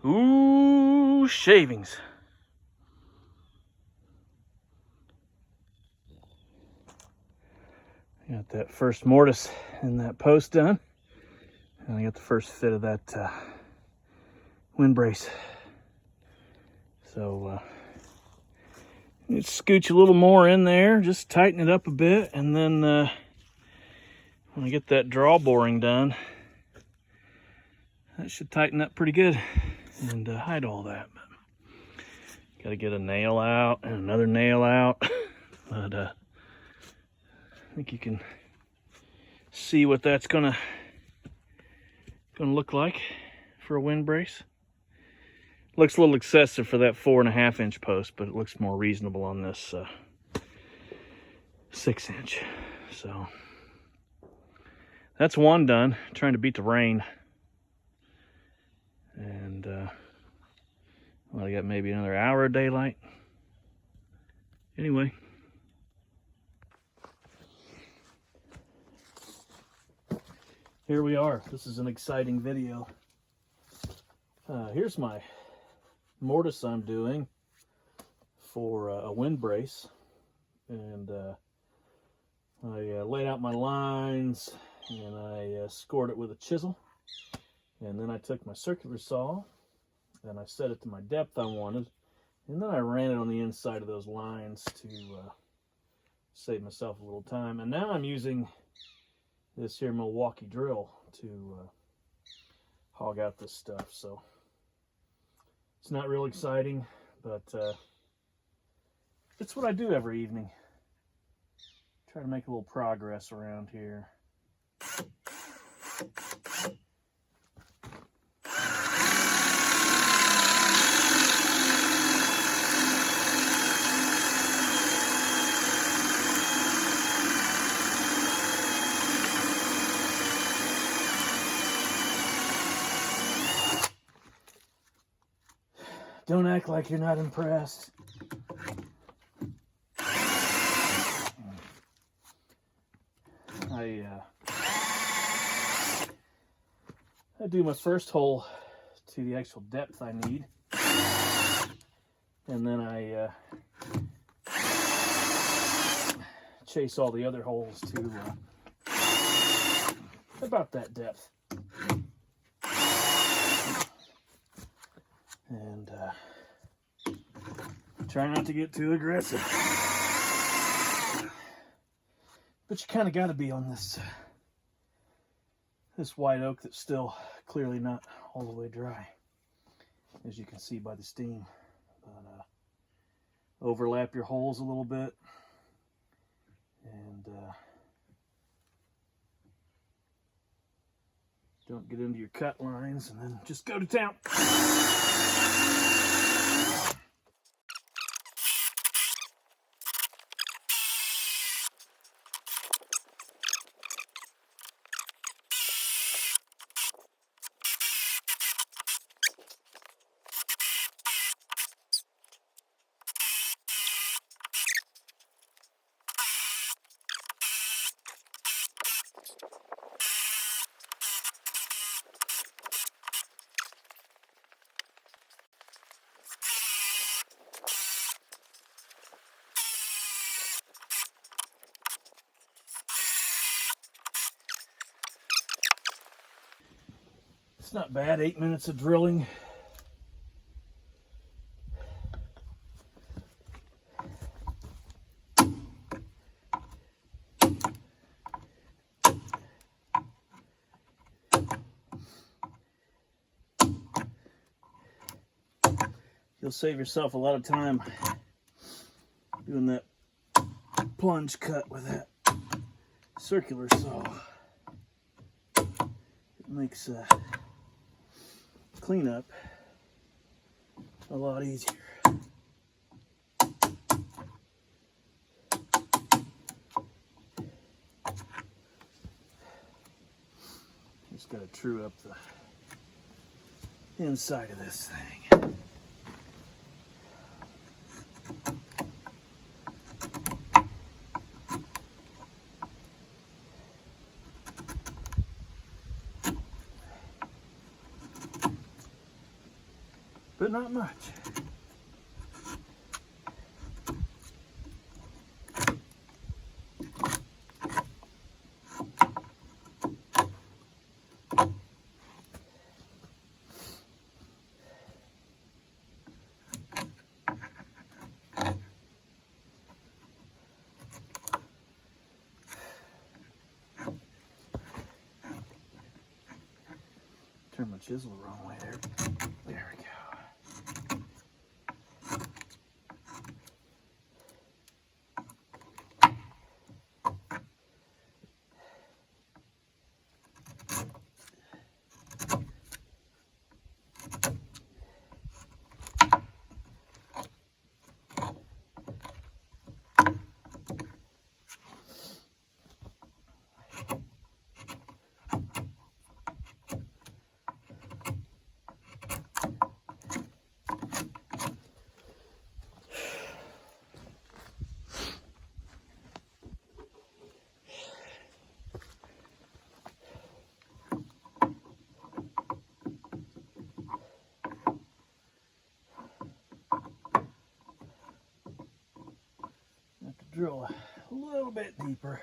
Ooh, shavings. Got that first mortise and that post done. And I got the first fit of that wind brace. So you scooch a little more in there, just tighten it up a bit, and then when I get that draw boring done, that should tighten up pretty good and hide all that. Got to get a nail out and another nail out, but I think you can see what that's gonna look like for a wind brace. Looks a little excessive for that 4.5 inch post, but it looks more reasonable on this 6 inch. So that's one done. Trying to beat the rain. And well, I got maybe another hour of daylight. Anyway. Here we are. This is an exciting video. Here's my mortise I'm doing for a wind brace. And I laid out my lines and I scored it with a chisel. And then I took my circular saw and I set it to my depth I wanted. And then I ran it on the inside of those lines to save myself a little time. And now I'm using this here Milwaukee drill to hog out this stuff. So it's not real exciting, but it's what I do every evening. Try to make a little progress around here. Don't act like you're not impressed. I do my first hole to the actual depth I need, and then I chase all the other holes to about that depth. And try not to get too aggressive. But you kind of got to be on this white oak that's still clearly not all the way dry, as you can see by the steam. But overlap your holes a little bit, and don't get into your cut lines, and then just go to town. It's not bad, 8 minutes of drilling. You'll save yourself a lot of time doing that plunge cut with that circular saw. It makes cleanup a lot easier. Just got to true up the inside of this thing. but not much. Turn my chisel the wrong way there. There we go. Drill a little bit deeper.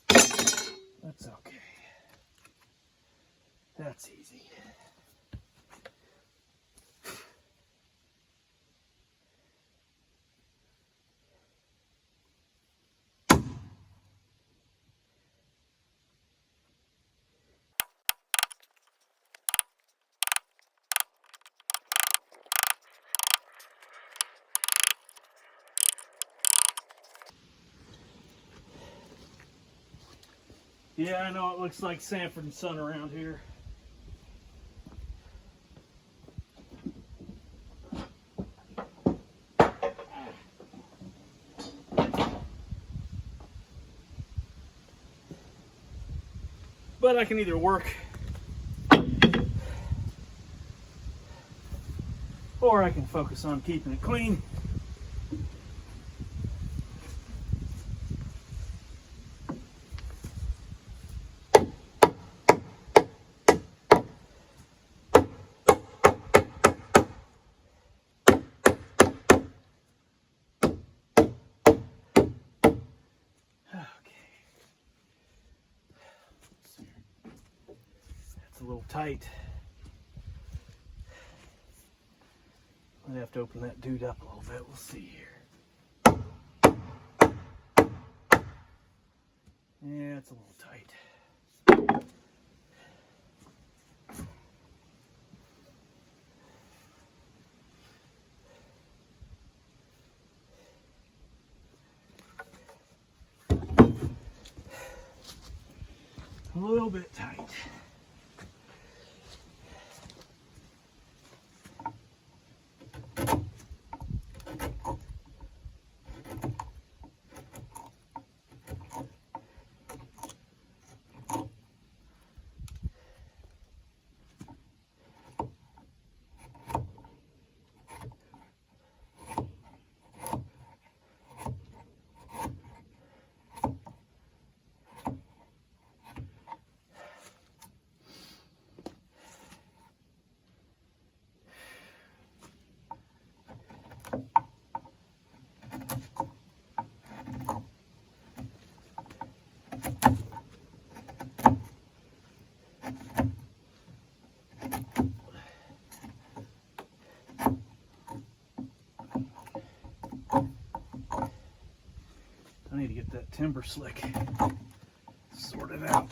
That's okay. That's easy. Yeah, I know it looks like Sanford and Son around here. But I can either work or I can focus on keeping it clean. A little tight. I'd have to open that dude up a little bit. We'll see here. Yeah, it's a little tight. A little bit tight. I need to get that timber slick sorted out.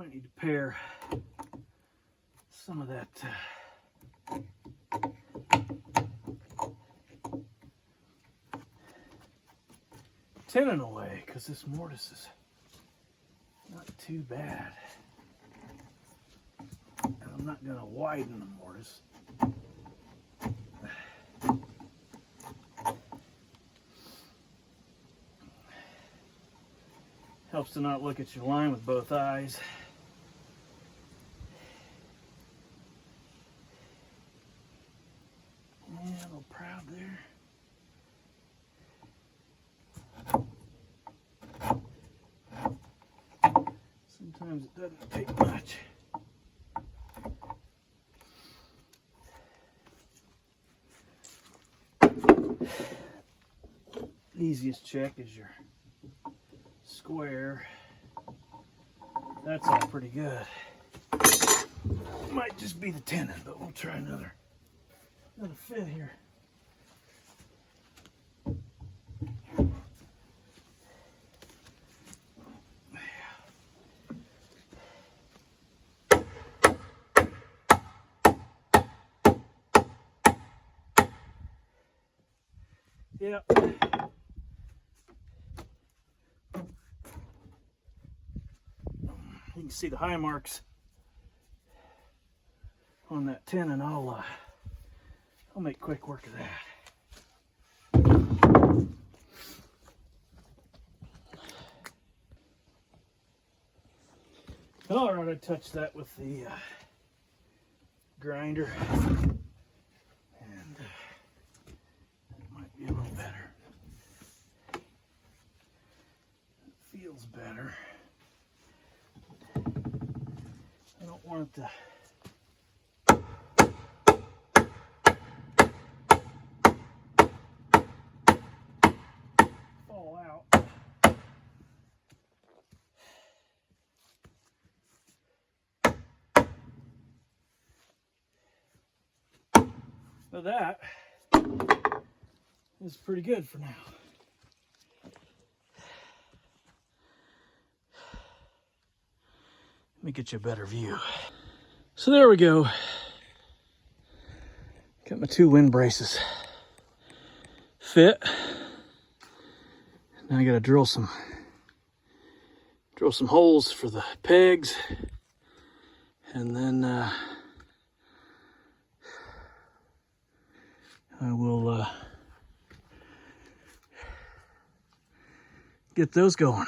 Might need to pair some of that tenon away, because this mortise is not too bad. And I'm not going to widen the mortise. Helps to not look at your line with both eyes. Yeah, a little proud there. Sometimes it doesn't take much. Easiest check is your square. That's all pretty good. Might just be the tenon, but we'll try another fit here. Yeah. You can see the high marks on that tenon. I'll make quick work of that. All right, I touched that with the grinder, and it might be a little better. It feels better. I don't want it to fall out. So that is pretty good for now. Let me get you a better view. So there we go. Got my 2 wind braces fit. Now I gotta drill some holes for the pegs, and then I will get those going.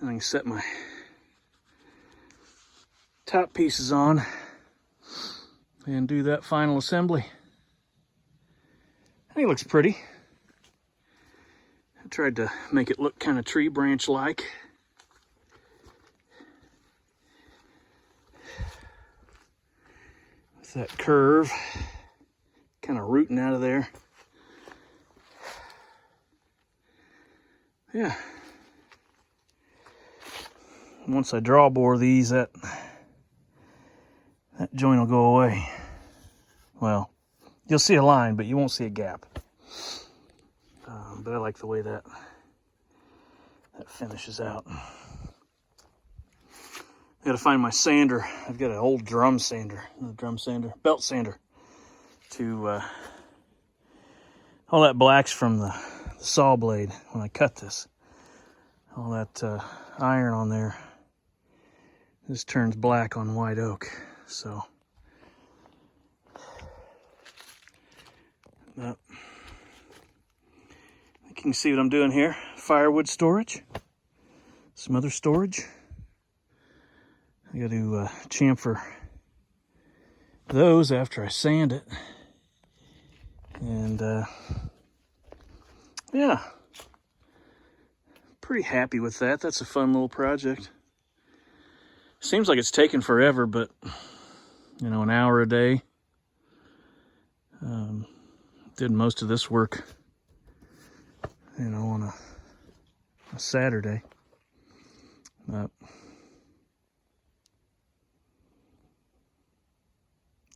And I can set my top pieces on and do that final assembly. I think it looks pretty. I tried to make it look kind of tree branch like. With that curve kind of rooting out of there. Yeah. Once I draw bore these, that joint will go away. Well, you'll see a line, but you won't see a gap. But I like the way that finishes out. I gotta find my sander. I've got an old belt sander, to all that black's from the saw blade when I cut this. All that iron on there, this turns black on white oak. So you can see what I'm doing here. Firewood storage, some other storage. I got to chamfer those after I sand it. And yeah, pretty happy with that. That's a fun little project. Seems like it's taken forever, but you know, an hour a day. Did most of this work, you know, on a Saturday.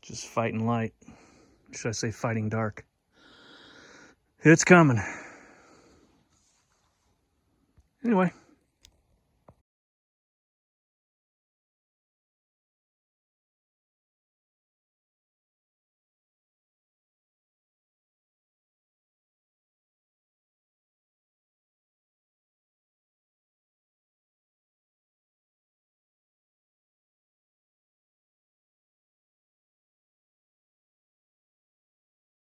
Just fighting light. Should I say fighting dark? It's coming.